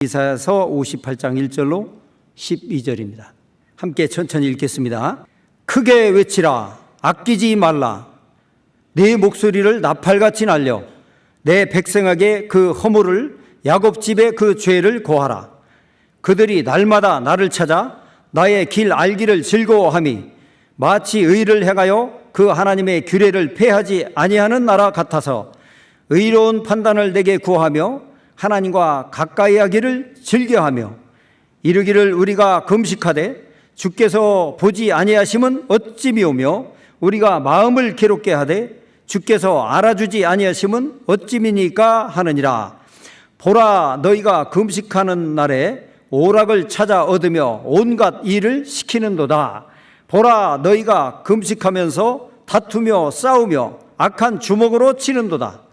이사야서 58장 1절로 12절입니다. 함께 천천히 읽겠습니다. 크게 외치라, 아끼지 말라. 내 목소리를 나팔같이 날려 내 백성에게 그 허물을, 야곱 집에 그 죄를 고하라. 그들이 날마다 나를 찾아 나의 길 알기를 즐거워함이 마치 의를 행하여 그 하나님의 규례를 폐하지 아니하는 나라 같아서 의로운 판단을 내게 구하며 하나님과 가까이 하기를 즐겨하며 이르기를 우리가 금식하되 주께서 보지 아니하심은 어찌 미오며 우리가 마음을 괴롭게 하되 주께서 알아주지 아니하심은 어찌 미니까 하느니라. 보라, 너희가 금식하는 날에 오락을 찾아 얻으며 온갖 일을 시키는도다. 보라, 너희가 금식하면서 다투며 싸우며 악한 주먹으로 치는도다.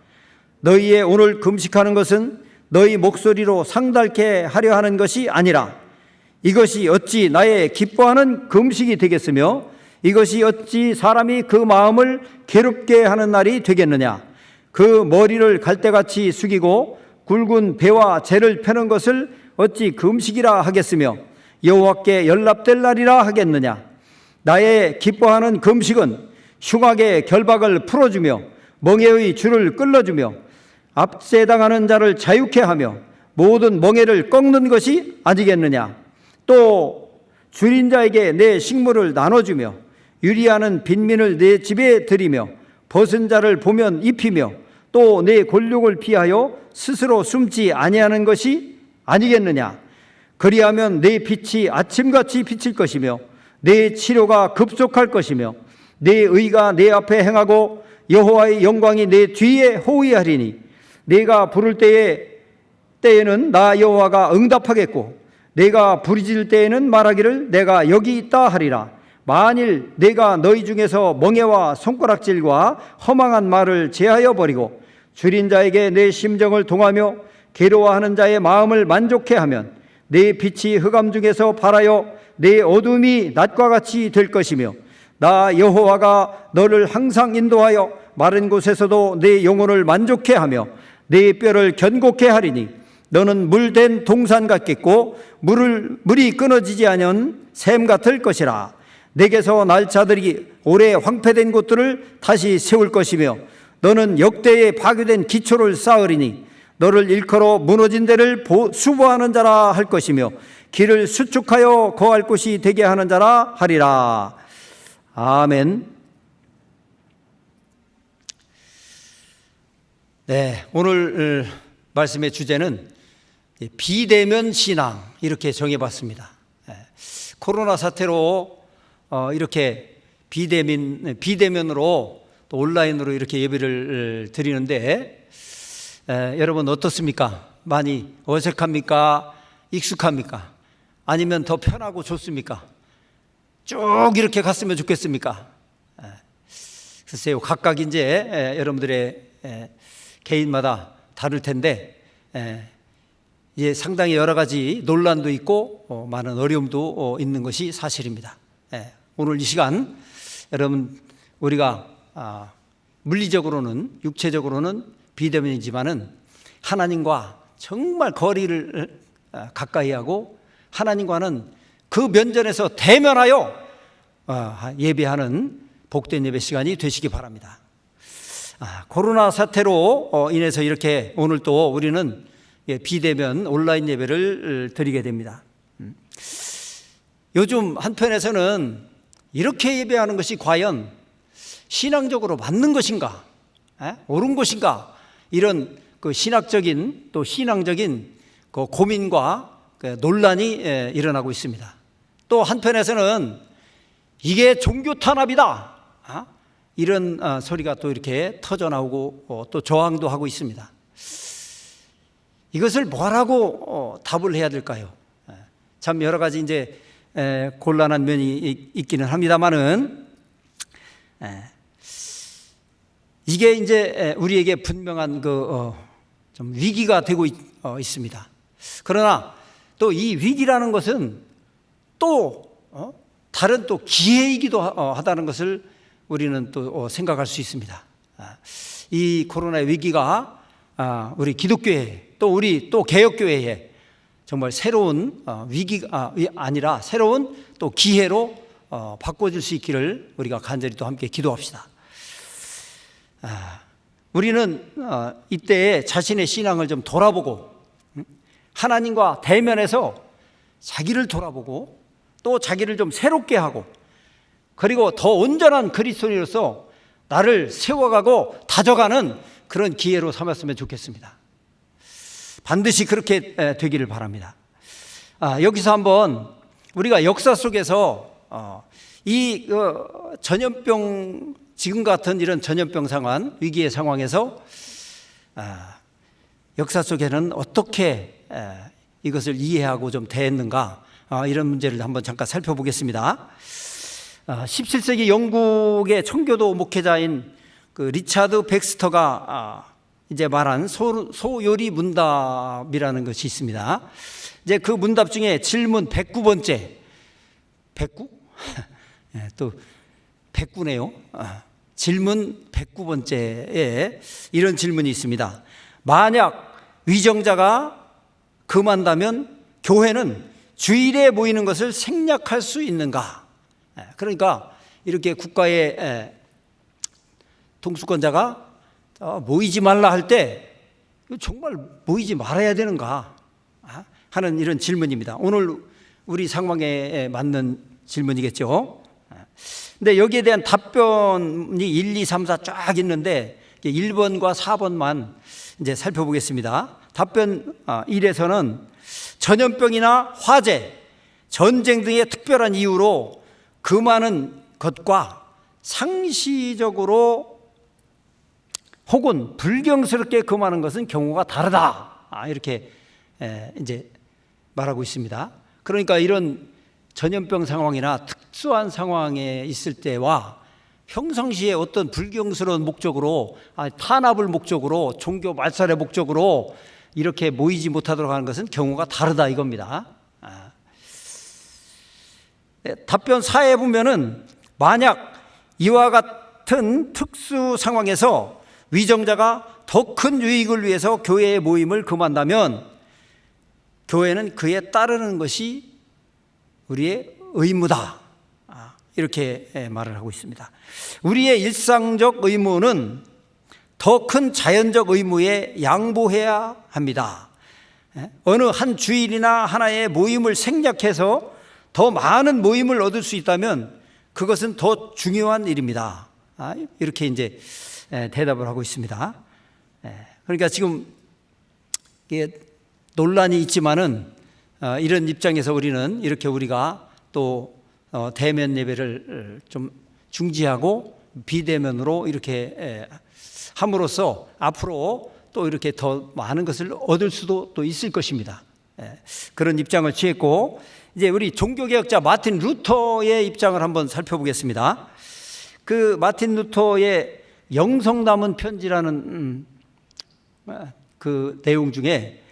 너희의 오늘 금식하는 것은 너희 목소리로 상달케 하려 하는 것이 아니라 이것이 어찌 나의 기뻐하는 금식이 되겠으며 이것이 어찌 사람이 그 마음을 괴롭게 하는 날이 되겠느냐. 그 머리를 갈대같이 숙이고 굵은 배와 재를 펴는 것을 어찌 금식이라 하겠으며 여호와께 연락될 날이라 하겠느냐. 나의 기뻐하는 금식은 흉악의 결박을 풀어주며 멍에의 줄을 끌어주며 압제당하는 자를 자유케 하며 모든 멍에를 꺾는 것이 아니겠느냐. 또 줄인 자에게 내 식물을 나눠주며 유리하는 빈민을 내 집에 들이며 벗은 자를 보면 입히며 또 내 골욕을 피하여 스스로 숨지 아니하는 것이 아니겠느냐. 그리하면 내 빛이 아침같이 비칠 것이며 내 치료가 급속할 것이며 내 의가 내 앞에 행하고 여호와의 영광이 내 뒤에 호위하리니 내가 부를 때에는 나 여호와가 응답하겠고 내가 부르짖을 때에는 말하기를 내가 여기 있다 하리라. 만일 내가 너희 중에서 멍에와 손가락질과 허망한 말을 제하여 버리고 줄인 자에게 내 심정을 동하며 괴로워하는 자의 마음을 만족해 하면 내 빛이 흑암 중에서 발하여 내 어둠이 낮과 같이 될 것이며 나 여호와가 너를 항상 인도하여 마른 곳에서도 내 영혼을 만족해 하며 내 뼈를 견고케 하리니 너는 물된 동산 같겠고 물이 끊어지지 않은 샘 같을 것이라. 내게서 날 자들이 오래 황폐된 곳들을 다시 세울 것이며 너는 역대에 파괴된 기초를 쌓으리니 너를 일컬어 무너진 데를 수보하는 자라 할 것이며 길을 수축하여 거할 곳이 되게 하는 자라 하리라. 아멘. 네, 오늘 말씀의 주제는 비대면 신앙 이렇게 정해봤습니다. 코로나 사태로 이렇게 비대면으로 또 온라인으로 이렇게 예배를 드리는데 여러분 어떻습니까? 많이 어색합니까? 익숙합니까? 아니면 더 편하고 좋습니까? 쭉 이렇게 갔으면 좋겠습니까? 글쎄요, 각각 이제 여러분들의 개인마다 다를 텐데 이제 상당히 여러 가지 논란도 있고 많은 어려움도 있는 것이 사실입니다. 오늘 이 시간 여러분 우리가 물리적으로는 육체적으로는 비대면이지만은 하나님과 정말 거리를 가까이 하고 하나님과는 그 면전에서 대면하여 예배하는 복된 예배 시간이 되시기 바랍니다. 코로나 사태로 인해서 이렇게 오늘 또 우리는 비대면 온라인 예배를 드리게 됩니다. 요즘 한편에서는 이렇게 예배하는 것이 과연 신앙적으로 맞는 것인가, 옳은 것인가, 이런 그 신학적인 또 신앙적인 그 고민과 그 논란이 일어나고 있습니다. 또 한편에서는 이게 종교 탄압이다, 이런 소리가 또 이렇게 터져 나오고 또 저항도 하고 있습니다. 이것을 뭐라고 답을 해야 될까요? 참 여러 가지 이제 곤란한 면이 있기는 합니다만은 이게 이제 우리에게 분명한 좀 위기가 되고 있습니다. 그러나 또 이 위기라는 것은 또 다른 또 기회이기도 하다는 것을 우리는 또 생각할 수 있습니다. 이 코로나의 위기가 우리 기독교회 또 우리 또 개혁교회에 정말 새로운 위기가 아니라 새로운 또 기회로 바꿔줄 수 있기를 우리가 간절히 또 함께 기도합시다. 우리는 이때에 자신의 신앙을 좀 돌아보고 하나님과 대면해서 자기를 돌아보고 또 자기를 좀 새롭게 하고 그리고 더 온전한 그리스도인으로서 나를 세워가고 다져가는 그런 기회로 삼았으면 좋겠습니다. 반드시 그렇게 되기를 바랍니다. 여기서 한번 우리가 역사 속에서 이 전염병, 지금 같은 이런 전염병 상황, 위기의 상황에서 역사 속에는 어떻게 이것을 이해하고 좀 대했는가, 이런 문제를 한번 잠깐 살펴보겠습니다. 17세기 영국의 청교도 목회자인 그 리차드 백스터가 이제 말한 소요리 문답이라는 것이 있습니다. 이제 그 문답 중에 질문 109번째, 109? 또 109네요. 질문 109번째에 이런 질문이 있습니다. 만약 위정자가 금한다면 교회는 주일에 모이는 것을 생략할 수 있는가? 그러니까 이렇게 국가의 통수권자가 모이지 말라 할 때 정말 모이지 말아야 되는가 하는 이런 질문입니다. 오늘 우리 상황에 맞는 질문이겠죠. 근데 여기에 대한 답변이 1, 2, 3, 4 쫙 있는데 1번과 4번만 이제 살펴보겠습니다. 답변 1에서는 전염병이나 화재, 전쟁 등의 특별한 이유로 금하는 것과 상시적으로 혹은 불경스럽게 금하는 것은 경우가 다르다. 이렇게 이제 말하고 있습니다. 그러니까 이런 전염병 상황이나 특수한 상황에 있을 때와 평상시에 어떤 불경스러운 목적으로, 탄압을 목적으로, 종교 말살의 목적으로 이렇게 모이지 못하도록 하는 것은 경우가 다르다 이겁니다. 답변 4에 보면은 만약 이와 같은 특수 상황에서 위정자가 더 큰 유익을 위해서 교회의 모임을 금한다면 교회는 그에 따르는 것이 우리의 의무다. 이렇게 말을 하고 있습니다. 우리의 일상적 의무는 더 큰 자연적 의무에 양보해야 합니다. 어느 한 주일이나 하나의 모임을 생략해서 더 많은 모임을 얻을 수 있다면 그것은 더 중요한 일입니다. 이렇게 이제 대답을 하고 있습니다. 그러니까 지금 논란이 있지만은 이런 입장에서 우리는 이렇게 우리가 또 대면 예배를 좀 중지하고 비대면으로 이렇게 함으로써 앞으로 또 이렇게 더 많은 것을 얻을 수도 또 있을 것입니다. 그런 입장을 취했고, 이제 우리 종교개혁자 마틴 루터의 입장을 한번 살펴보겠습니다. 그 마틴 루터의 영성 남은 편지라는 그 내용 중에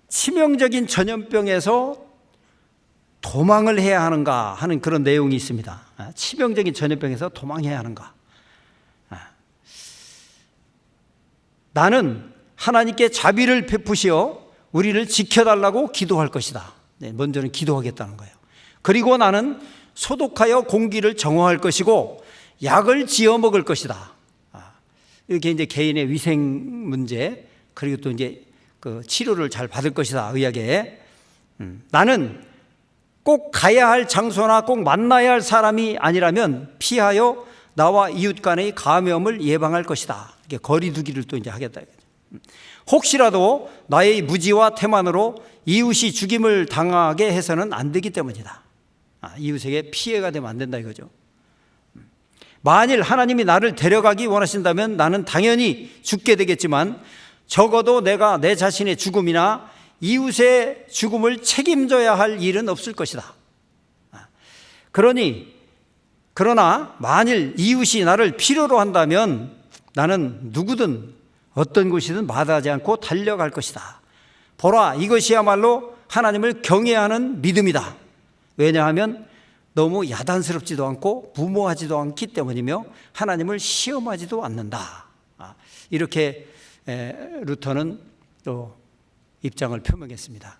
치명적인 전염병에서 도망을 해야 하는가 하는 그런 내용이 있습니다. 치명적인 전염병에서 도망해야 하는가. 나는 하나님께 자비를 베푸시어 우리를 지켜달라고 기도할 것이다. 먼저는 기도하겠다는 거예요. 그리고 나는 소독하여 공기를 정화할 것이고 약을 지어 먹을 것이다. 이렇게 이제 개인의 위생 문제, 그리고 또 이제 그 치료를 잘 받을 것이다. 의학에. 나는 꼭 가야 할 장소나 꼭 만나야 할 사람이 아니라면 피하여 나와 이웃 간의 감염을 예방할 것이다. 이렇게 거리두기를 또 이제 하겠다. 혹시라도 나의 무지와 태만으로 이웃이 죽임을 당하게 해서는 안 되기 때문이다. 이웃에게 피해가 되면 안 된다 이거죠. 만일 하나님이 나를 데려가기 원하신다면 나는 당연히 죽게 되겠지만 적어도 내가 내 자신의 죽음이나 이웃의 죽음을 책임져야 할 일은 없을 것이다. 그러나 만일 이웃이 나를 필요로 한다면 나는 누구든 어떤 곳이든 마다하지 않고 달려갈 것이다. 보라, 이것이야말로 하나님을 경외하는 믿음이다. 왜냐하면 너무 야단스럽지도 않고 무모하지도 않기 때문이며 하나님을 시험하지도 않는다. 이렇게 루터는 또 입장을 표명했습니다.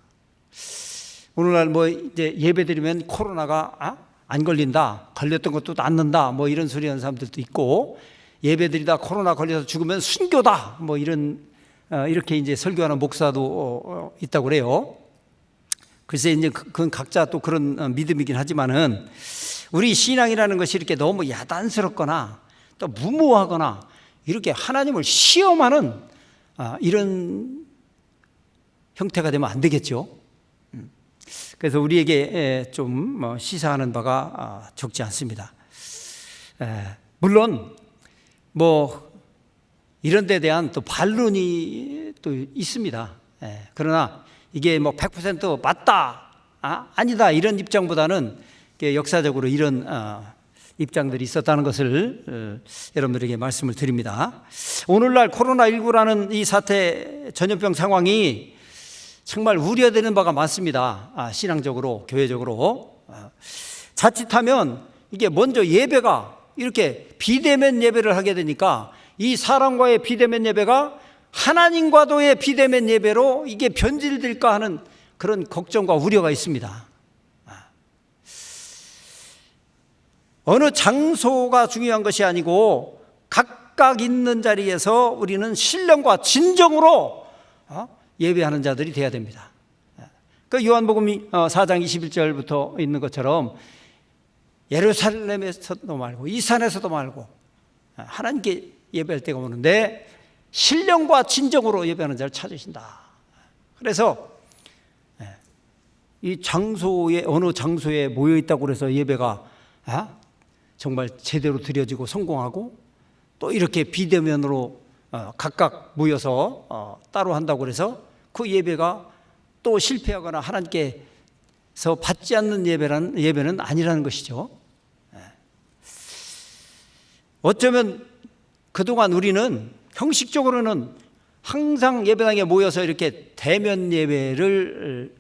오늘날 뭐 이제 예배드리면 코로나가 안 걸린다, 걸렸던 것도 낫는다, 뭐 이런 소리 하는 사람들도 있고, 예배드리다 코로나 걸려서 죽으면 순교다, 뭐 이렇게 이제 설교하는 목사도 있다고 그래요. 글쎄 이제 그건 각자 또 그런 믿음이긴 하지만은, 우리 신앙이라는 것이 이렇게 너무 야단스럽거나 또 무모하거나 이렇게 하나님을 시험하는 이런 형태가 되면 안 되겠죠. 그래서 우리에게 좀 시사하는 바가 적지 않습니다. 물론 뭐 이런 데 대한 또 반론이 또 있습니다. 그러나 이게 뭐 100% 맞다, 아니다 이런 입장보다는 역사적으로 이런 입장들이 있었다는 것을 여러분들에게 말씀을 드립니다. 오늘날 코로나19라는 이 사태, 전염병 상황이 정말 우려되는 바가 많습니다. 신앙적으로, 교회적으로. 자칫하면 이게 먼저 예배가 이렇게 비대면 예배를 하게 되니까 이 사람과의 비대면 예배가 하나님과도의 비대면 예배로 이게 변질될까 하는 그런 걱정과 우려가 있습니다. 어느 장소가 중요한 것이 아니고 각각 있는 자리에서 우리는 신령과 진정으로 예배하는 자들이 돼야 됩니다. 그 요한복음 4장 21절부터 있는 것처럼 예루살렘에서도 말고 이 산에서도 말고 하나님께 예배할 때가 오는데 신령과 진정으로 예배하는 자를 찾으신다. 그래서 이 장소에, 어느 장소에 모여 있다고 해서 예배가 정말 제대로 드려지고 성공하고, 또 이렇게 비대면으로 각각 모여서 따로 한다고 해서 그 예배가 또 실패하거나 하나님께서 받지 않는 예배는 아니라는 것이죠. 어쩌면 그동안 우리는 형식적으로는 항상 예배당에 모여서 이렇게 대면 예배를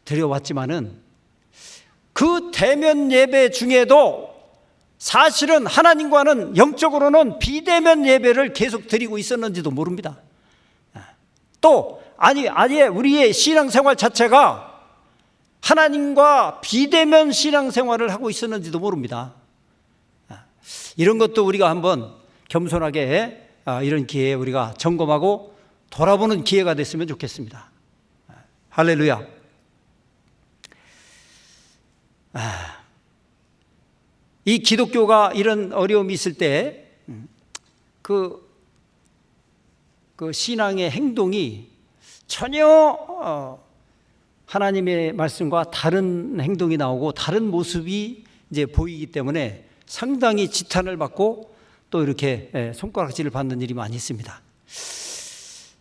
드려왔지만은, 그 대면 예배 중에도 사실은 하나님과는 영적으로는 비대면 예배를 계속 드리고 있었는지도 모릅니다. 또 아예 우리의 신앙생활 자체가 하나님과 비대면 신앙생활을 하고 있었는지도 모릅니다. 이런 것도 우리가 한번 겸손하게 이런 기회에 우리가 점검하고 돌아보는 기회가 됐으면 좋겠습니다. 할렐루야. 이 기독교가 이런 어려움이 있을 때 그 신앙의 행동이 전혀 하나님의 말씀과 다른 행동이 나오고 다른 모습이 이제 보이기 때문에 상당히 지탄을 받고 또 이렇게 손가락질을 받는 일이 많이 있습니다.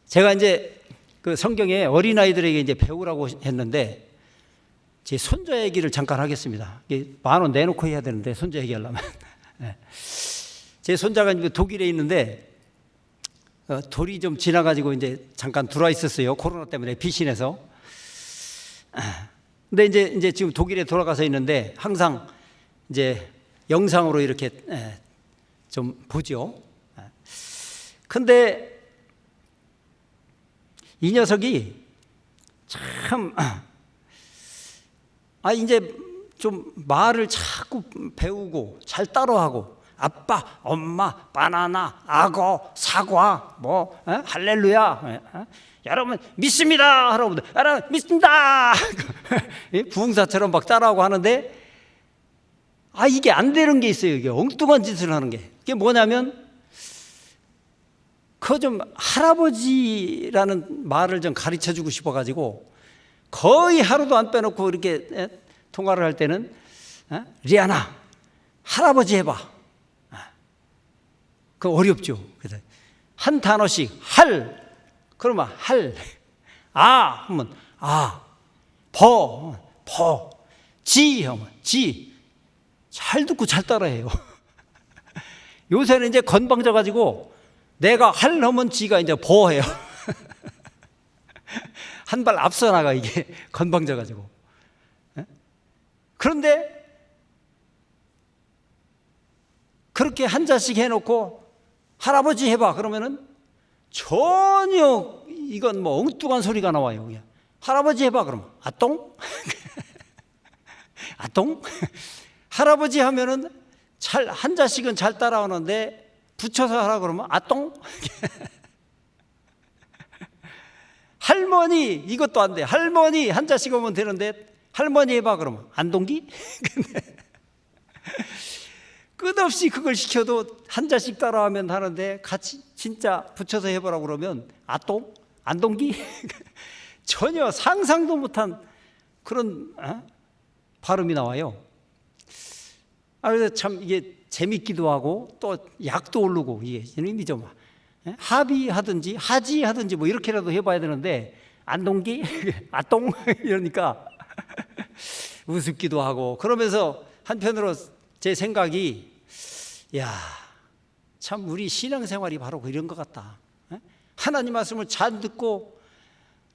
제가 이제 그 성경에 어린아이들에게 이제 배우라고 했는데, 제 손자 얘기를 잠깐 하겠습니다. 10,000원 내놓고 해야 되는데, 손자 얘기하려면. 제 손자가 이제 독일에 있는데, 돌이 좀 지나가지고 이제 잠깐 들어와 있었어요. 코로나 때문에 비신해서. 근데 이제 지금 독일에 돌아가서 있는데, 항상 이제 영상으로 이렇게 좀 보죠. 근데 이 녀석이 참, 이제 좀 말을 자꾸 배우고 잘 따라하고, 아빠, 엄마, 바나나, 악어, 사과, 할렐루야, 여러분 믿습니다 하라고, 여러분 믿습니다 부흥사처럼 막 따라하고 하는데, 이게 안 되는 게 있어요. 이게 엉뚱한 짓을 하는 게. 이게 뭐냐면, 그거 좀 할아버지라는 말을 좀 가르쳐 주고 싶어가지고 거의 하루도 안 빼놓고 이렇게 통화를 할 때는, 리아나, 할아버지 해봐. 그거 어렵죠. 그래서 한 단어씩, 그러면 하면 하면 지 하면 지. 잘 듣고 잘 따라해요. 요새는 이제 건방져가지고 내가 하면 지가 이제 해요. 한 발 앞서 나가, 이게 건방져가지고. 그런데 그렇게 한 자씩 해놓고 할아버지 해봐 그러면은 전혀 이건 뭐 엉뚱한 소리가 나와요. 그냥 할아버지 해봐 그러면 아똥? 아똥? 할아버지 하면은 한 자씩은 잘 따라오는데 붙여서 하라 그러면 아똥? 할머니 이것도 안 돼. 할머니 한 자씩 오면 되는데 할머니 해봐 그러면 안동기? 끝없이 그걸 시켜도 한 자씩 따라하면 하는데 같이 진짜 붙여서 해보라고 그러면 아똥? 안동기? 전혀 상상도 못한 그런 발음이 나와요. 그래서 참 이게 재밌기도 하고 또 약도 오르고 이게 의미죠. 합의하든지 하지하든지 뭐 이렇게라도 해봐야 되는데 안동기? 아똥? 이러니까 우습기도 하고 그러면서 한편으로 제 생각이 참 우리 신앙생활이 바로 이런 것 같다. 하나님 말씀을 잘 듣고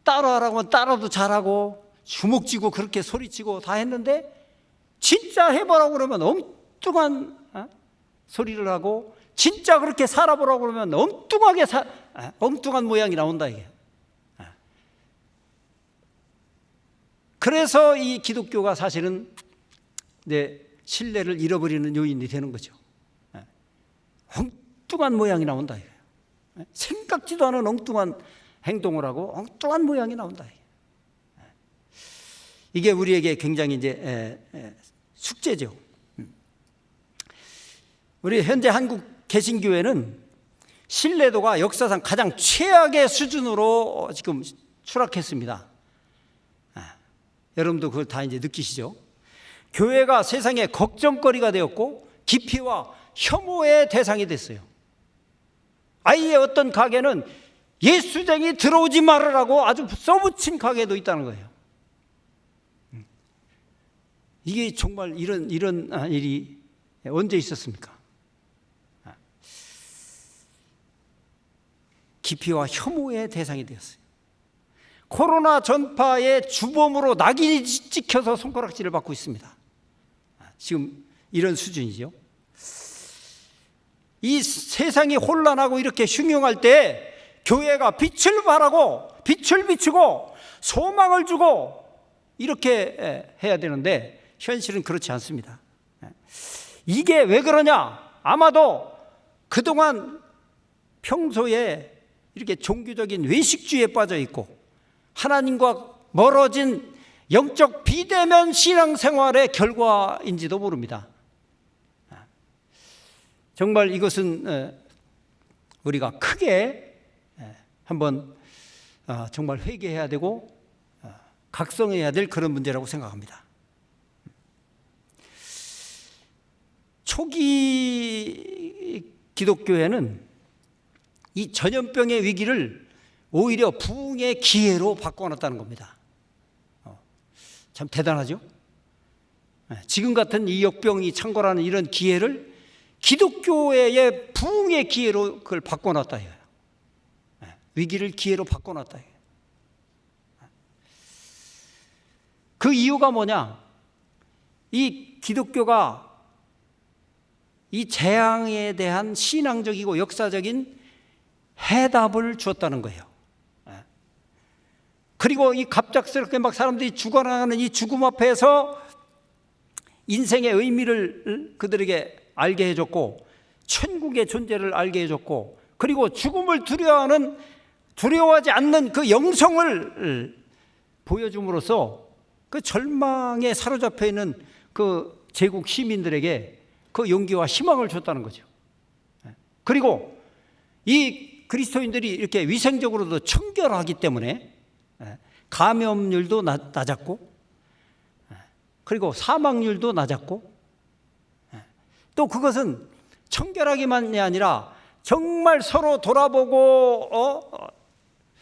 따라하라고 하면 따라도 잘하고 주먹 쥐고 그렇게 소리치고 다 했는데 진짜 해보라고 그러면 엉뚱한 소리를 하고 진짜 그렇게 살아보라고 그러면 엉뚱한 모양이 나온다 이게. 그래서 이 기독교가 사실은 신뢰를 잃어버리는 요인이 되는 거죠. 엉뚱한 모양이 나온다 이게. 생각지도 않은 엉뚱한 행동을 하고 엉뚱한 모양이 나온다. 이게 우리에게 굉장히 이제 숙제죠. 우리 현재 한국 개신교회는 신뢰도가 역사상 가장 최악의 수준으로 지금 추락했습니다. 여러분도 그걸 다 이제 느끼시죠? 교회가 세상의 걱정거리가 되었고 기피와 혐오의 대상이 됐어요. 아예 어떤 가게는 예수쟁이 들어오지 말으라고 아주 써붙인 가게도 있다는 거예요. 이게 정말 이런 일이 언제 있었습니까? 기피와 혐오의 대상이 되었어요. 코로나 전파의 주범으로 낙인이 찍혀서 손가락질을 받고 있습니다. 지금 이런 수준이죠. 이 세상이 혼란하고 이렇게 흉흉할 때 교회가 빛을 발하고 빛을 비추고 소망을 주고 이렇게 해야 되는데 현실은 그렇지 않습니다. 이게 왜 그러냐? 아마도 그동안 평소에 이렇게 종교적인 외식주의에 빠져 있고 하나님과 멀어진 영적 비대면 신앙생활의 결과인지도 모릅니다. 정말 이것은 우리가 크게 한번 정말 회개해야 되고 각성해야 될 그런 문제라고 생각합니다. 초기 기독교회는 이 전염병의 위기를 오히려 부흥의 기회로 바꿔놨다는 겁니다. 참 대단하죠? 지금 같은 이 역병이 창궐하는 이런 기회를 기독교회의 부흥의 기회로 그걸 바꿔놨다 이거예요. 위기를 기회로 바꿔놨다 이거예요. 그 이유가 뭐냐? 이 기독교가 이 재앙에 대한 신앙적이고 역사적인 해답을 주었다는 거예요. 그리고 이 갑작스럽게 막 사람들이 죽어나가는 이 죽음 앞에서 인생의 의미를 그들에게 알게 해줬고 천국의 존재를 알게 해줬고 그리고 죽음을 두려워하지 않는 그 영성을 보여줌으로써 그 절망에 사로잡혀 있는 그 제국 시민들에게 그 용기와 희망을 줬다는 거죠. 그리고 이 그리스도인들이 이렇게 위생적으로도 청결하기 때문에 감염률도 낮았고 그리고 사망률도 낮았고 또 그것은 청결하기만이 아니라 정말 서로 돌아보고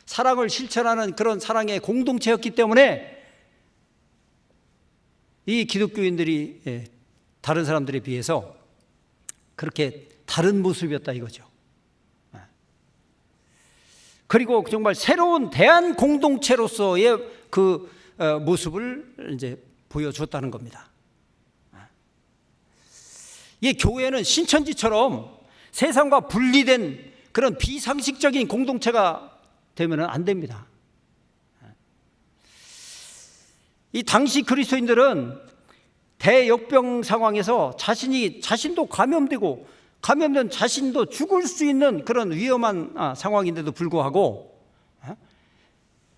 사랑을 실천하는 그런 사랑의 공동체였기 때문에 이 기독교인들이 다른 사람들에 비해서 그렇게 다른 모습이었다 이거죠. 그리고 정말 새로운 대한 공동체로서의 그 모습을 이제 보여줬다는 겁니다. 이 교회는 신천지처럼 세상과 분리된 그런 비상식적인 공동체가 되면 안 됩니다. 이 당시 그리스도인들은 대역병 상황에서 자신도 감염되고 감염된 자신도 죽을 수 있는 그런 위험한 상황인데도 불구하고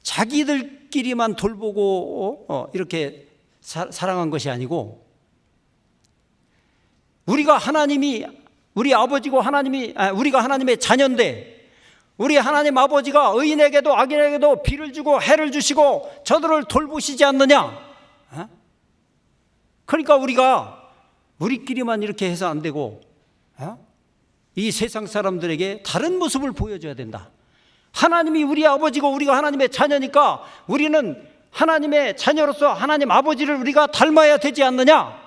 자기들끼리만 돌보고 이렇게 사랑한 것이 아니고 우리가 하나님의 자녀인데 우리 하나님 아버지가 의인에게도 악인에게도 비를 주고 해를 주시고 저들을 돌보시지 않느냐. 그러니까 우리끼리만 이렇게 해서 안 되고 이 세상 사람들에게 다른 모습을 보여줘야 된다. 하나님이 우리 아버지고 우리가 하나님의 자녀니까 우리는 하나님의 자녀로서 하나님 아버지를 우리가 닮아야 되지 않느냐.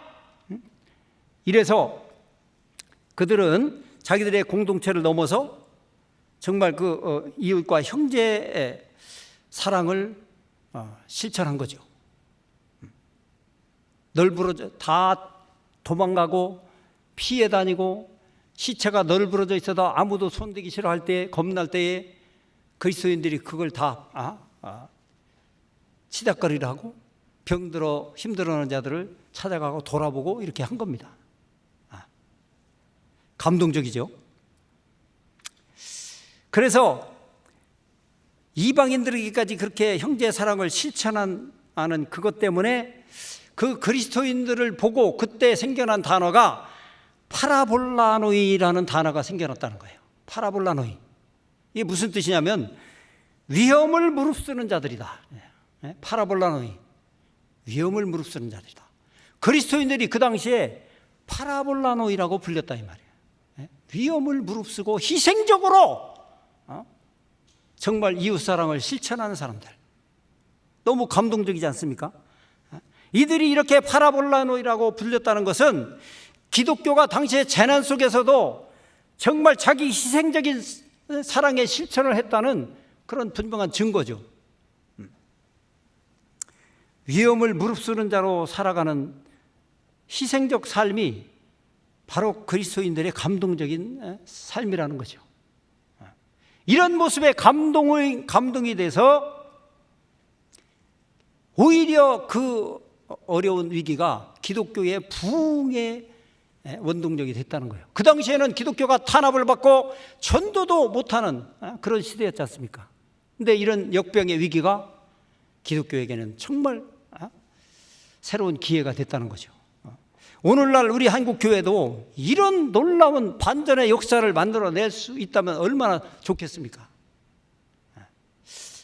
이래서 그들은 자기들의 공동체를 넘어서 정말 그 이웃과 형제의 사랑을 실천한 거죠. 널브러져 다 도망가고 피해 다니고 시체가 널브러져 있어도 아무도 손대기 싫어할 때 겁날 때에 그리스도인들이 그걸 다 치닥거리를 하고 병들어 힘들어하는 자들을 찾아가고 돌아보고 이렇게 한 겁니다. 감동적이죠. 그래서 이방인들에게까지 그렇게 형제 사랑을 실천하는 그것 때문에 그 그리스도인들을 보고 그때 생겨난 단어가 파라볼라노이라는 단어가 생겨났다는 거예요. 파라볼라노이. 이게 무슨 뜻이냐면 위험을 무릅쓰는 자들이다. 파라볼라노이. 위험을 무릅쓰는 자들이다. 그리스도인들이 그 당시에 파라볼라노이라고 불렸다 이 말이에요. 위험을 무릅쓰고 희생적으로 정말 이웃사랑을 실천하는 사람들. 너무 감동적이지 않습니까? 이들이 이렇게 파라볼라노이라고 불렸다는 것은 기독교가 당시의 재난 속에서도 정말 자기 희생적인 사랑의 실천을 했다는 그런 분명한 증거죠. 위험을 무릅쓰는 자로 살아가는 희생적 삶이 바로 그리스도인들의 감동적인 삶이라는 거죠. 이런 모습에 감동이 돼서 오히려 그 어려운 위기가 기독교의 부흥의 원동력이 됐다는 거예요. 그 당시에는 기독교가 탄압을 받고 전도도 못하는 그런 시대였지 않습니까? 그런데 이런 역병의 위기가 기독교에게는 정말 새로운 기회가 됐다는 거죠. 오늘날 우리 한국교회도 이런 놀라운 반전의 역사를 만들어낼 수 있다면 얼마나 좋겠습니까?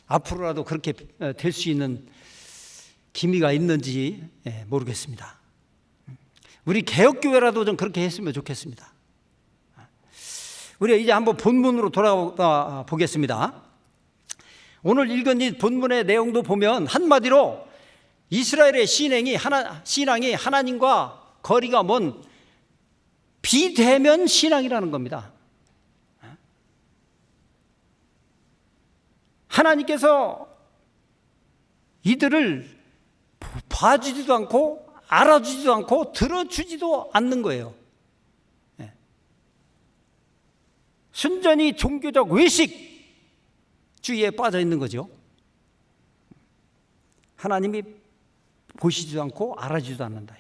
앞으로라도 그렇게 될 수 있는 기미가 있는지 모르겠습니다. 우리 개혁교회라도 좀 그렇게 했으면 좋겠습니다. 우리가 이제 한번 본문으로 돌아가 보겠습니다. 오늘 읽은 이 본문의 내용도 보면 한마디로 이스라엘의 신앙이 하나님과 거리가 먼 비대면 신앙이라는 겁니다. 하나님께서 이들을 봐주지도 않고 알아주지도 않고 들어주지도 않는 거예요. 순전히 종교적 외식주의에 빠져 있는 거죠. 하나님이 보시지도 않고 알아주지도 않는다.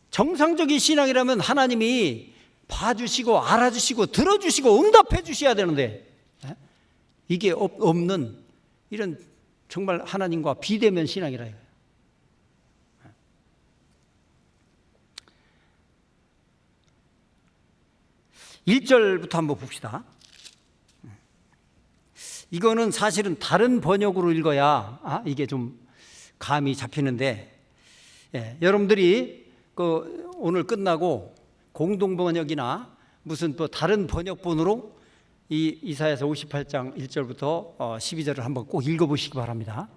정상적인 신앙이라면 하나님이 봐주시고 알아주시고 들어주시고 응답해 주셔야 되는데 이게 없는 이런 정말 하나님과 비대면 신앙이라 이거예요. 1절부터 한번 봅시다. 이거는 사실은 다른 번역으로 읽어야 이게 좀 감이 잡히는데 여러분들이 오늘 끝나고 공동 번역이나 무슨 또 다른 번역본으로 이 이사야서 58장 1절부터 12절을 한번 꼭 읽어보시기 바랍니다.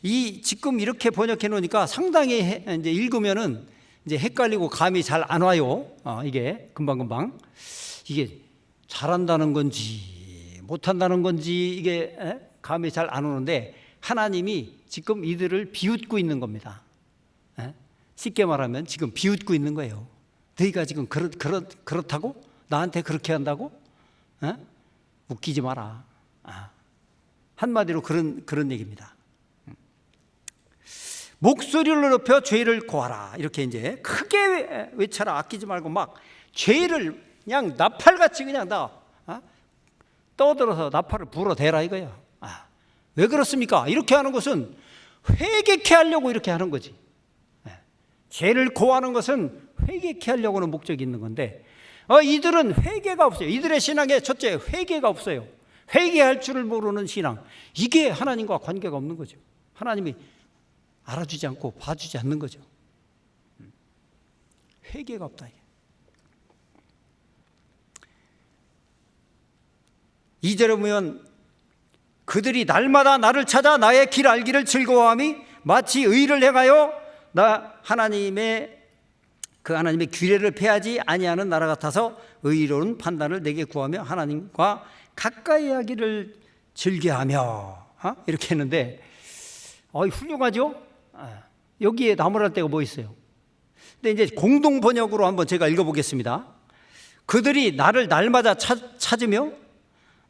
이 지금 이렇게 번역해 놓으니까 상당히 이제 읽으면은 이제 헷갈리고 감이 잘 안 와요. 이게 금방금방 이게 잘한다는 건지 못한다는 건지 이게 감이 잘 안 오는데 하나님이 지금 이들을 비웃고 있는 겁니다. 쉽게 말하면 지금 비웃고 있는 거예요. 너희가 지금 그렇다고? 나한테 그렇게 한다고? 웃기지 마라. 한마디로 그런 얘기입니다. 목소리를 높여 죄를 고하라. 이렇게 이제 크게 외쳐라. 아끼지 말고 막 죄를 그냥 나팔같이 그냥 다 떠들어서 나팔을 불어대라 이거야. 왜 그렇습니까? 이렇게 하는 것은 회개케 하려고 이렇게 하는 거지. 죄를 고하는 것은 회개케 하려고 하는 목적이 있는 건데 이들은 회개가 없어요. 이들의 신앙에 첫째 회개가 없어요. 회개할 줄을 모르는 신앙. 이게 하나님과 관계가 없는 거죠. 하나님이 알아주지 않고 봐주지 않는 거죠. 회개가 없다. 2절에 보면 그들이 날마다 나를 찾아 나의 길 알기를 즐거워함이 마치 의를 행하여 하나님의 규례를 폐하지 아니하는 나라 같아서 의로운 판단을 내게 구하며 하나님과 가까이 하기를 즐겨하며 이렇게 했는데 훌륭하죠? 여기에 나무랄 데가 뭐 있어요? 근데 이제 공동 번역으로 한번 제가 읽어보겠습니다. 그들이 나를 날마다 찾으며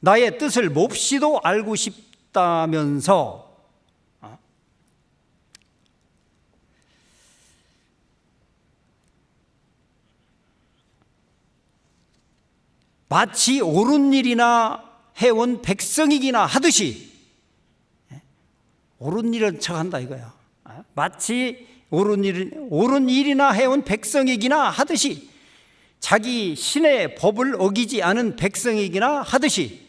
나의 뜻을 몹시도 알고 싶다면서 마치 옳은 일이나 해온 백성이기나 하듯이 옳은 일은 척한다 이거야. 마치 옳은 일이나 해온 백성이기나 하듯이 자기 신의 법을 어기지 않은 백성이기나 하듯이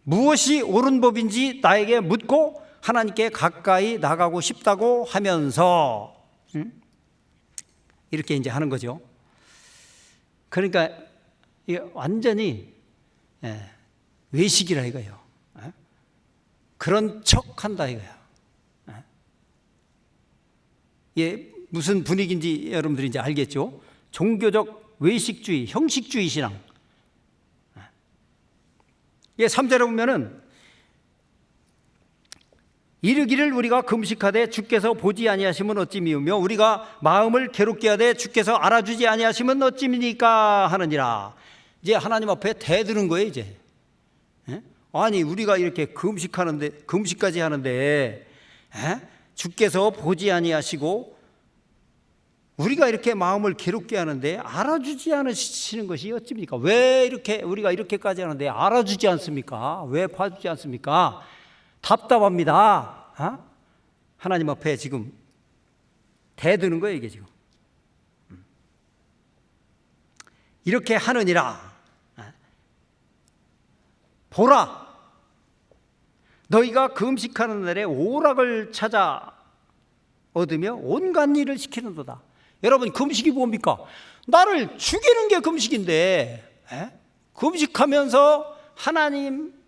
무엇이 옳은 법인지 나에게 묻고 하나님께 가까이 나가고 싶다고 하면서 이렇게 이제 하는 거죠. 그러니까 이게 완전히 외식이라 이거예요. 그런 척한다 이거야. 이게 무슨 분위기인지 여러분들이 이제 알겠죠? 종교적 외식주의, 형식주의 신앙. 3절에 보면은 이르기를 우리가 금식하되 주께서 보지 아니하시면 어찌 미우며 우리가 마음을 괴롭게 하되 주께서 알아주지 아니하시면 어찌미니까 하느니라. 이제 하나님 앞에 대드는 거예요 이제. 아니 우리가 이렇게 금식까지 하는데 주께서 보지 아니하시고 우리가 이렇게 마음을 괴롭게 하는데 알아주지 않으시는 것이 어찌입니까? 왜 이렇게 우리가 이렇게까지 하는데 알아주지 않습니까? 왜 봐주지 않습니까? 답답합니다. 하나님 앞에 지금 대드는 거예요 이게 지금. 이렇게 하느니라. 보라, 너희가 금식하는 날에 오락을 찾아 얻으며 온갖 일을 시키는도다. 여러분 금식이 뭡니까? 나를 죽이는 게 금식인데 금식하면서 하나님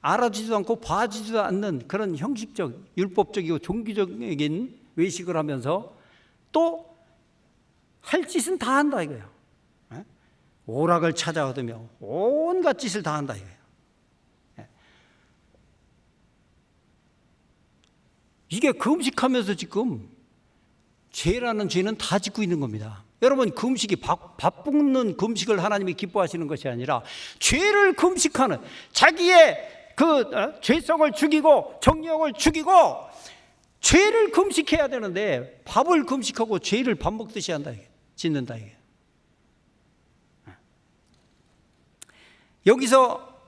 알아주지도 않고 봐주지도 않는 그런 형식적, 율법적이고 종교적인 외식을 하면서 또 할 짓은 다 한다 이거예요. 오락을 찾아 얻으며 온갖 짓을 다 한다 이거예요. 이게 금식하면서 지금 죄라는 죄는 다 짓고 있는 겁니다. 여러분 금식이 밥 볶는 금식을 하나님이 기뻐하시는 것이 아니라 죄를 금식하는 자기의 죄성을 죽이고 정욕을 죽이고 죄를 금식해야 되는데 밥을 금식하고 죄를 밥 먹듯이 한다 이게 짓는다 이게. 여기서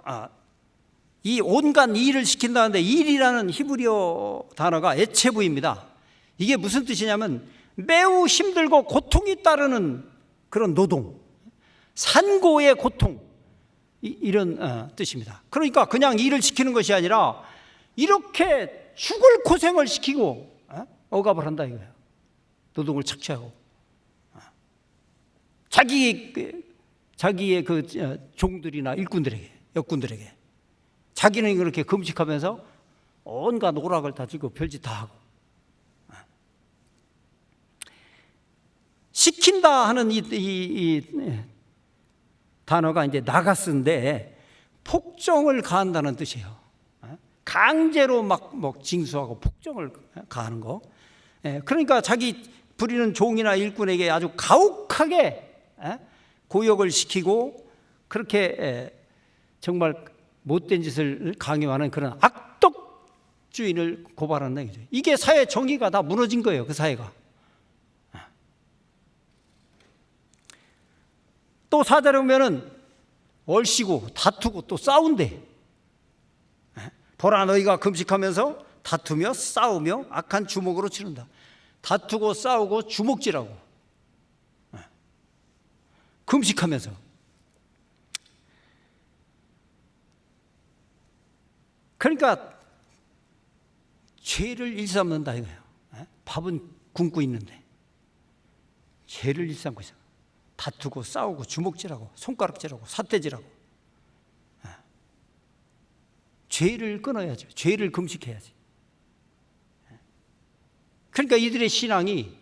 이 온갖 일을 시킨다는데 일이라는 히브리어 단어가 에체부입니다. 이게 무슨 뜻이냐면 매우 힘들고 고통이 따르는 그런 노동, 산고의 고통 이런 뜻입니다. 그러니까 그냥 일을 시키는 것이 아니라 이렇게 죽을 고생을 시키고 억압을 한다 이거예요. 노동을 착취하고 자기의 종들이나 일꾼들에게, 역군들에게 자기는 그렇게 금식하면서 온갖 오락을 다 주고 별짓 다 하고 시킨다 하는 이 단어가 이제 나가스인데 폭정을 가한다는 뜻이에요. 강제로 막 징수하고 폭정을 가하는 거. 그러니까 자기 부리는 종이나 일꾼에게 아주 가혹하게 고역을 시키고 그렇게 정말 못된 짓을 강요하는 그런 악덕주의를 고발한다 이거죠. 이게 사회 정의가 다 무너진 거예요. 그 사회가. 또 4절에 보면은 얼씨구 다투고 또 싸운대. 보라 너희가 금식하면서 다투며 싸우며 악한 주먹으로 치른다. 다투고 싸우고 주먹질하고 금식하면서. 그러니까 죄를 일삼는다 이거예요. 밥은 굶고 있는데 죄를 일삼고 있어요. 다투고 싸우고 주먹질하고 손가락질하고 삿대질하고. 죄를 끊어야죠. 죄를 금식해야지. 그러니까 이들의 신앙이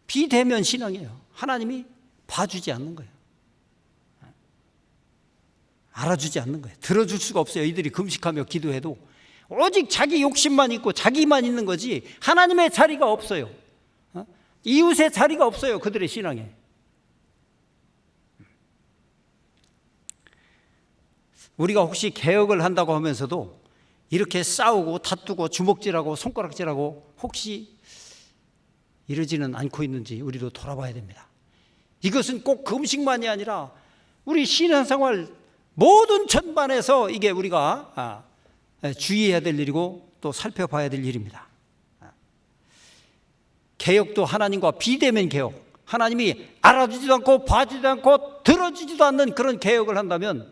비대면 신앙이에요. 하나님이 봐주지 않는 거예요. 알아주지 않는 거예요. 들어줄 수가 없어요. 이들이 금식하며 기도해도 오직 자기 욕심만 있고 자기만 있는 거지 하나님의 자리가 없어요. 이웃의 자리가 없어요. 그들의 신앙에. 우리가 혹시 개혁을 한다고 하면서도 이렇게 싸우고 다투고 주먹질하고 손가락질하고 혹시 이러지는 않고 있는지 우리도 돌아봐야 됩니다. 이것은 꼭 금식만이 아니라 우리 신앙생활 모든 전반에서 이게 우리가 주의해야 될 일이고 또 살펴봐야 될 일입니다. 개혁도 하나님과 비대면 개혁, 하나님이 알아주지도 않고 봐주지도 않고 들어주지도 않는 그런 개혁을 한다면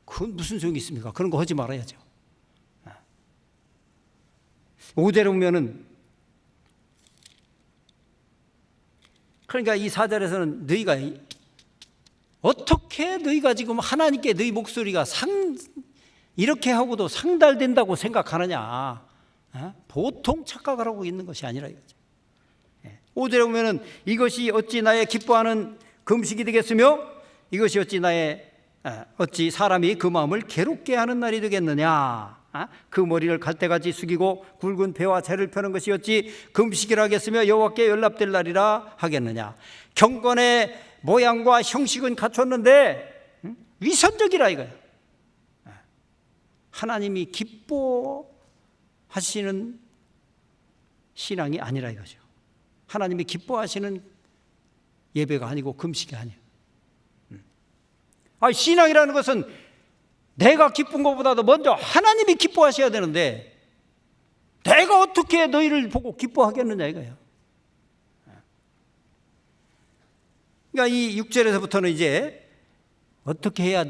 그건 무슨 소용이 있습니까? 그런 거 하지 말아야죠. 5절에 보면은 그러니까 이 4절에서는 너희가 어떻게 너희가 지금 하나님께 너희 목소리가 이렇게 하고도 상달된다고 생각하느냐. 보통 착각을 하고 있는 것이 아니라 이거죠. 5절에 보면은 이것이 어찌 나의 기뻐하는 금식이 되겠으며 이것이 어찌 사람이 그 마음을 괴롭게 하는 날이 되겠느냐. 그 머리를 갈대같이 숙이고 굵은 배와 재를 펴는 것이 어찌 금식이라 하겠으며 여호와께 연락될 날이라 하겠느냐. 경건의 모양과 형식은 갖췄는데 위선적이라 이거예요. 하나님이 기뻐하시는 신앙이 아니라 이거죠. 하나님이 기뻐하시는 예배가 아니고 금식이 아니에요. 신앙이라는 것은 내가 기쁜 것보다도 먼저 하나님이 기뻐하셔야 되는데 내가 어떻게 너희를 보고 기뻐하겠느냐 이거예요. 그러니까 이 6절에서부터는 이제 어떻게 해야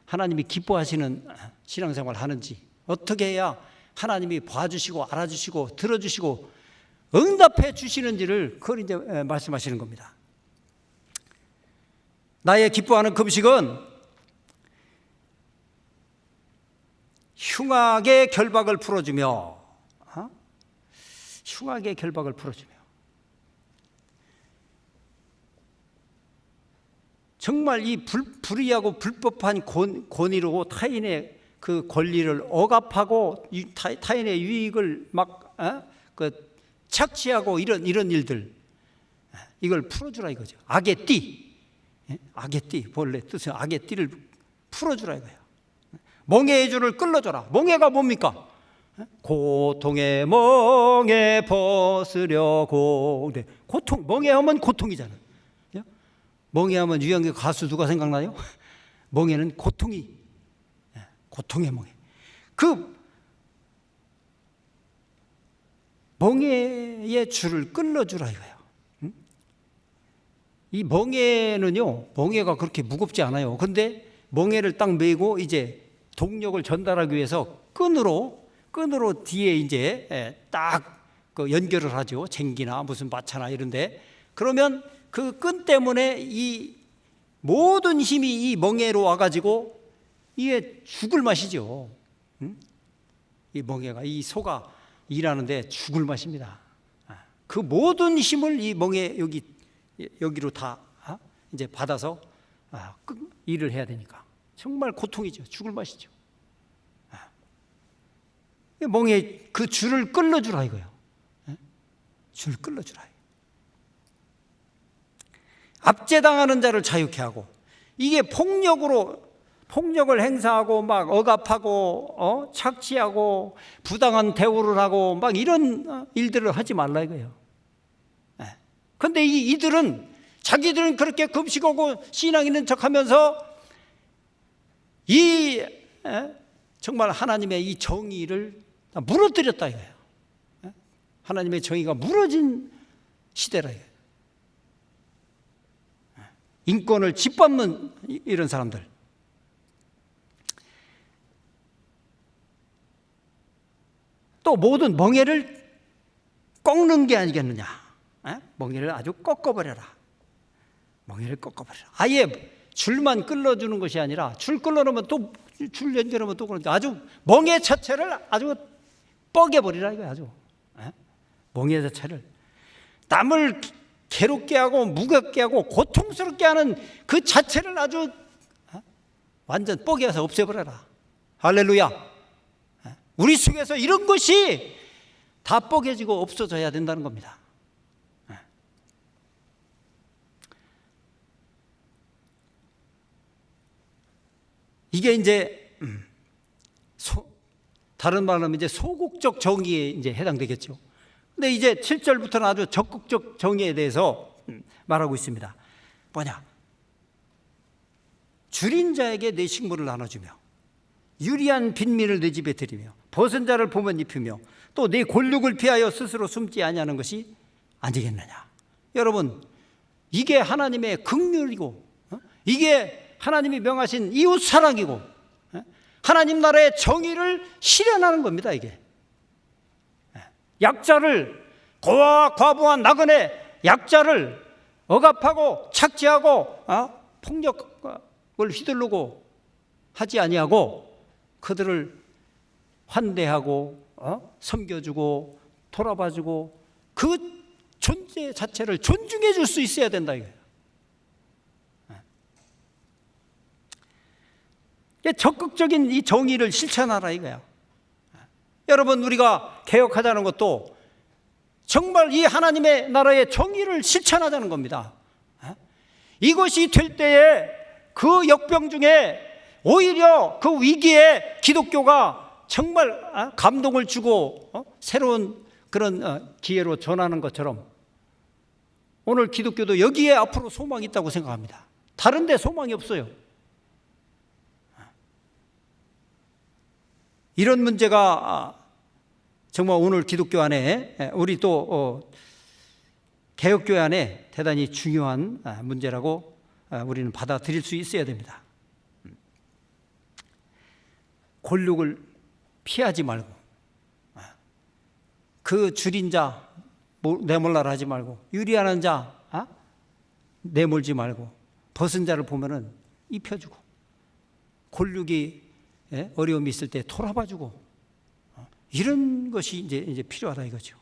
하나님이 기뻐하시는 신앙생활을 하는지, 어떻게 해야 하나님이 봐주시고 알아주시고 들어주시고 응답해 주시는지를 그걸 이제 말씀하시는 겁니다. 나의 기뻐하는 금식은 흉악의 결박을 풀어주며, 흉악의 결박을 풀어주며, 정말 이 불의하고 불법한 권위로 타인의 그 권리를 억압하고 타인의 유익을 막 착취하고 이런 일들, 이걸 풀어주라 이거죠. 악의 띠, 본래 뜻은 악의 띠를 풀어주라 이거예요. 멍에의 줄을 끌어줘라. 멍에가 뭡니까? 고통의 멍에 벗으려고. 고통, 멍에하면 고통이잖아. 멍에하면 유양의 가수 누가 생각나요? 멍에는 고통의 멍에. 그 멍에의 줄을 끌어주라 이거예요. 이 멍에는요, 멍에가 그렇게 무겁지 않아요. 근데 멍에를 딱 메고 이제 동력을 전달하기 위해서 끈으로 뒤에 이제 딱 그 연결을 하죠. 쟁기나 무슨 마차나 이런데. 그러면 그 끈 때문에 이 모든 힘이 이 멍에로 와가지고 이게 죽을 맛이죠. 이 멍에가, 이 소가 일하는데 죽을 맛입니다. 그 모든 힘을 이 멍에 여기로 다 이제 받아서 일을 해야 되니까 정말 고통이죠. 죽을 맛이죠. 멍에 그 줄을 끌어주라 이거예요. 줄 끌어주라. 압제당하는 자를 자유케 하고 이게 폭력을 행사하고 막 억압하고 착취하고 부당한 대우를 하고 막 이런 일들을 하지 말라 이거예요. 그런데 이들은 자기들은 그렇게 금식하고 신앙 있는 척하면서 정말 하나님의 이 정의를 무너뜨렸다 이거예요. 하나님의 정의가 무너진 시대라 이거예요. 인권을 짓밟는 이런 사람들. 또 모든 멍에를 꺾는 게 아니겠느냐. 멍에를 아주 꺾어버려라. 멍에를 꺾어버려라. 아예 줄만 끌어주는 것이 아니라 줄 끌어놓으면 또 줄 연결하면 또 그러니까 아주 멍에 자체를 아주 뻐개버리라 이거야. 아주 멍에 자체를 남을 괴롭게 하고 무겁게 하고 고통스럽게 하는 그 자체를 아주 완전 뻐개서 없애버려라. 할렐루야. 우리 속에서 이런 것이 다 뻐개지고 없어져야 된다는 겁니다. 이게 이제 다른 말로 하면 이제 소극적 정의에 이제 해당되겠죠. 근데 이제 7절부터는 아주 적극적 정의에 대해서 말하고 있습니다. 뭐냐? 줄인 자에게 내 식물을 나눠주며 유리한 빈민을 내 집에 들이며 벗은 자를 보면 입히며 또 내 골육을 피하여 스스로 숨지 아니하는 것이 아니겠느냐. 여러분, 이게 하나님의 긍휼이고 이게 하나님이 명하신 이웃 사랑이고 하나님 나라의 정의를 실현하는 겁니다. 이게 약자를, 고아와 과부와 나그네 약자를 억압하고 착취하고 폭력을 휘두르고 하지 아니하고 그들을 환대하고 섬겨주고 돌아봐주고 그 존재 자체를 존중해 줄 수 있어야 된다 이거예요. 적극적인 이 정의를 실천하라 이거야. 여러분, 우리가 개혁하자는 것도 정말 이 하나님의 나라의 정의를 실천하자는 겁니다. 이것이 될 때에 그 역병 중에 오히려 그 위기에 기독교가 정말 감동을 주고 새로운 그런 기회로 전하는 것처럼 오늘 기독교도 여기에 앞으로 소망이 있다고 생각합니다. 다른 데 소망이 없어요. 이런 문제가 정말 오늘 기독교 안에 우리 또 개혁교회 안에 대단히 중요한 문제라고 우리는 받아들일 수 있어야 됩니다. 권력을 피하지 말고 그 줄인 자 내몰라라 하지 말고 유리하는 자 내몰지 말고 벗은 자를 보면은 입혀주고 권력이 어려움이 있을 때 돌아봐주고 이런 것이 이제 필요하다 이거죠.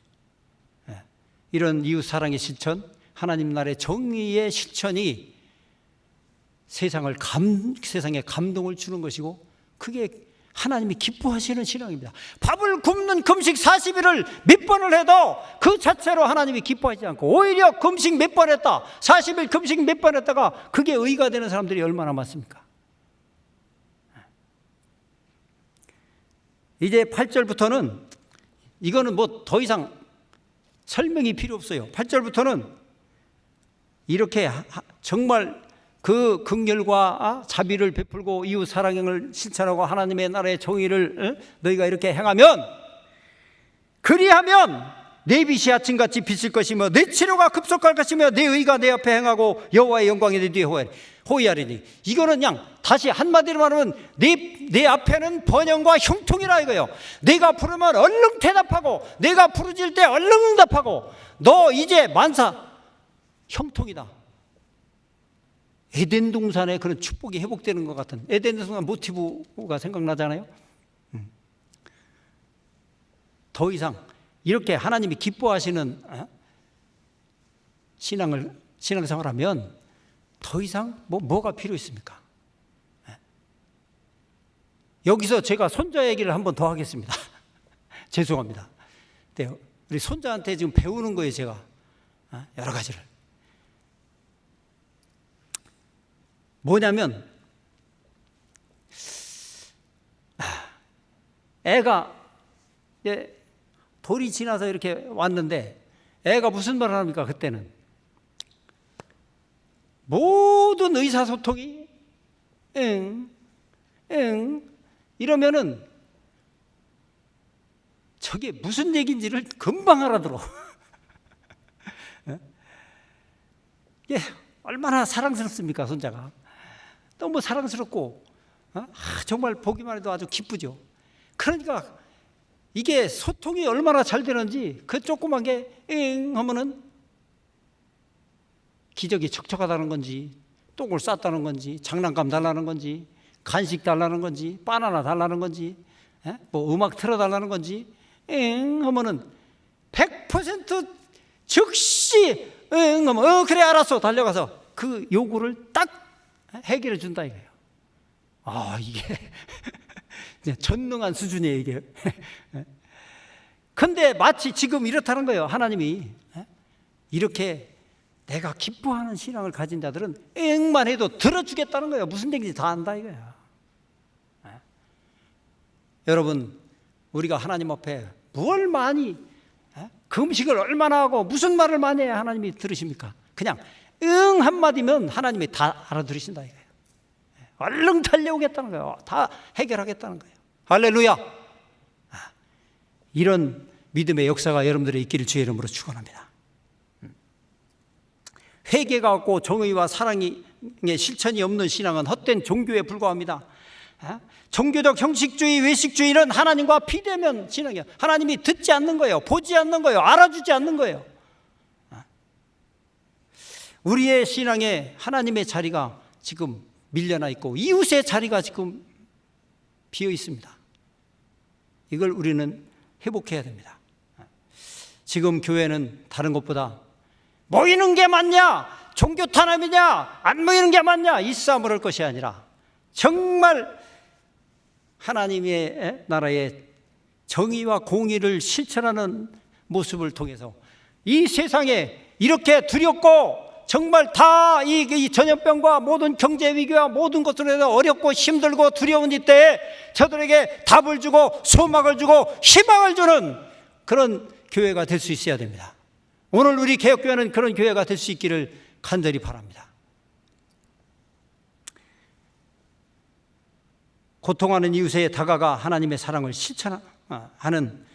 이런 이웃 사랑의 실천, 하나님 나라의 정의의 실천이 세상에 감동을 주는 것이고 그게 하나님이 기뻐하시는 신앙입니다. 밥을 굶는 금식 40일을 몇 번을 해도 그 자체로 하나님이 기뻐하지 않고 오히려 금식 몇 번 했다, 40일 금식 몇 번 했다가 그게 의가 되는 사람들이 얼마나 많습니까? 이제 8절부터는 이거는 뭐 더 이상 설명이 필요 없어요. 8절부터는 이렇게 정말 그 긍휼과 자비를 베풀고 이웃 사랑을 실천하고 하나님의 나라의 정의를 너희가 이렇게 행하면 그리하면 내 빛이 아침같이 비칠 것이며 내 치료가 급속할 것이며 내 의가 내 앞에 행하고 여호와의 영광이 내 뒤에 호위하리니. 이거는 그냥 다시 한마디로 말하면 내 앞에는 번영과 형통이라 이거예요. 내가 부르면 얼른 대답하고 내가 부르질 때 얼른 응답하고 너 이제 만사 형통이다. 에덴 동산의 그런 축복이 회복되는 것 같은 에덴 동산 모티브가 생각나잖아요. 더 이상 이렇게 하나님이 기뻐하시는 신앙생활하면 더 이상 뭐가 필요 있습니까? 여기서 제가 손자 얘기를 한 번 더 하겠습니다. 죄송합니다. 네, 우리 손자한테 지금 배우는 거예요, 제가 여러 가지를. 뭐냐면 애가 이제 돌이 지나서 이렇게 왔는데 애가 무슨 말을 합니까? 그때는 모든 의사소통이 응 이러면은 저게 무슨 얘기인지를 금방 알아들어. 예, 얼마나 사랑스럽습니까, 손자가. 너무 사랑스럽고 정말 보기만 해도 아주 기쁘죠. 그러니까 이게 소통이 얼마나 잘 되는지 그 조그만 게 응 하면은 기저귀 척척하다는 건지 똥을 쌌다는 건지 장난감 달라는 건지 간식 달라는 건지 바나나 달라는 건지 뭐 음악 틀어달라는 건지 응 하면은 100% 즉시 응 하면 그래 알았어 달려가서 그 요구를 딱 해결해 준다 이거예요. 이게 전능한 수준이에요 이게. 근데 마치 지금 이렇다는 거예요. 하나님이 이렇게 내가 기뻐하는 신앙을 가진 자들은 앵만 해도 들어주겠다는 거예요. 무슨 얘기인지 다 안다 이거야. 여러분, 우리가 하나님 앞에 뭘 많이 금식을 얼마나 하고 무슨 말을 많이 해야 하나님이 들으십니까? 그냥 응 한마디면 하나님이 다 알아들으신다 이거예요. 얼른 달려오겠다는 거예요. 다 해결하겠다는 거예요. 할렐루야. 이런 믿음의 역사가 여러분들의 있기를 주의 이름으로 축원합니다. 회개가 없고 정의와 사랑의 실천이 없는 신앙은 헛된 종교에 불과합니다. 종교적 형식주의, 외식주의는 하나님과 비대면 신앙이에요. 하나님이 듣지 않는 거예요. 보지 않는 거예요. 알아주지 않는 거예요. 우리의 신앙에 하나님의 자리가 지금 밀려나 있고 이웃의 자리가 지금 비어 있습니다. 이걸 우리는 회복해야 됩니다. 지금 교회는 다른 것보다 모이는 게 맞냐, 종교 탄압이냐, 안 모이는 게 맞냐 이 싸움을 할 것이 아니라 정말 하나님의 나라의 정의와 공의를 실천하는 모습을 통해서 이 세상에 이렇게 두렵고 정말 다 이 전염병과 모든 경제 위기와 모든 것들에 대해서 어렵고 힘들고 두려운 이때에 저들에게 답을 주고 소망을 주고 희망을 주는 그런 교회가 될 수 있어야 됩니다. 오늘 우리 개혁교회는 그런 교회가 될 수 있기를 간절히 바랍니다. 고통하는 이웃에 다가가 하나님의 사랑을 실천하는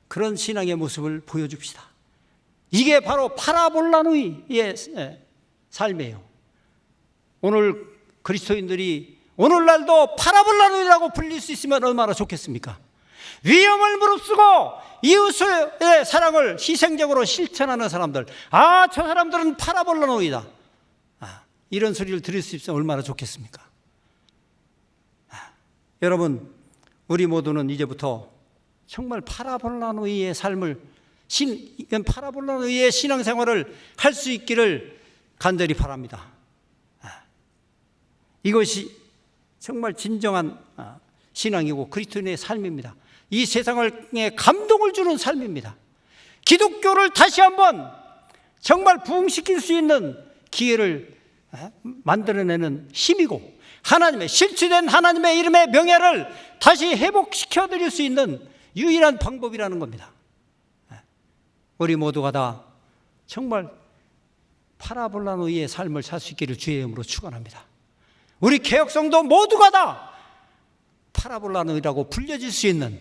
그런 신앙의 모습을 보여줍시다. 이게 바로 파라볼라누이의 삶이에요. 오늘 그리스도인들이 오늘날도 파라볼라누이라고 불릴 수 있으면 얼마나 좋겠습니까? 위험을 무릅쓰고 이웃의 사랑을 희생적으로 실천하는 사람들, 저 사람들은 파라볼라누이다. 이런 소리를 들을 수 있으면 얼마나 좋겠습니까? 여러분, 우리 모두는 이제부터 정말 파라볼라누이의 삶을 파라볼라누이의 신앙생활을 할 수 있기를 간절히 바랍니다. 이것이 정말 진정한 신앙이고 그리스도인의 삶입니다. 이 세상에 감동을 주는 삶입니다. 기독교를 다시 한번 정말 부흥시킬 수 있는 기회를 만들어내는 힘이고 하나님의 실추된 하나님의 이름의 명예를 다시 회복시켜 드릴 수 있는 유일한 방법이라는 겁니다. 우리 모두가 다 정말 파라볼라누이의 삶을 살 수 있기를 주의 이름으로 축원합니다. 우리 개혁성도 모두가 다 파라볼라누이라고 불려질 수 있는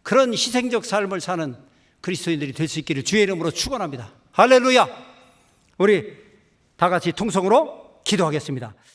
그런 희생적 삶을 사는 그리스도인들이 될 수 있기를 주의 이름으로 축원합니다. 할렐루야. 우리 다 같이 통성으로 기도하겠습니다.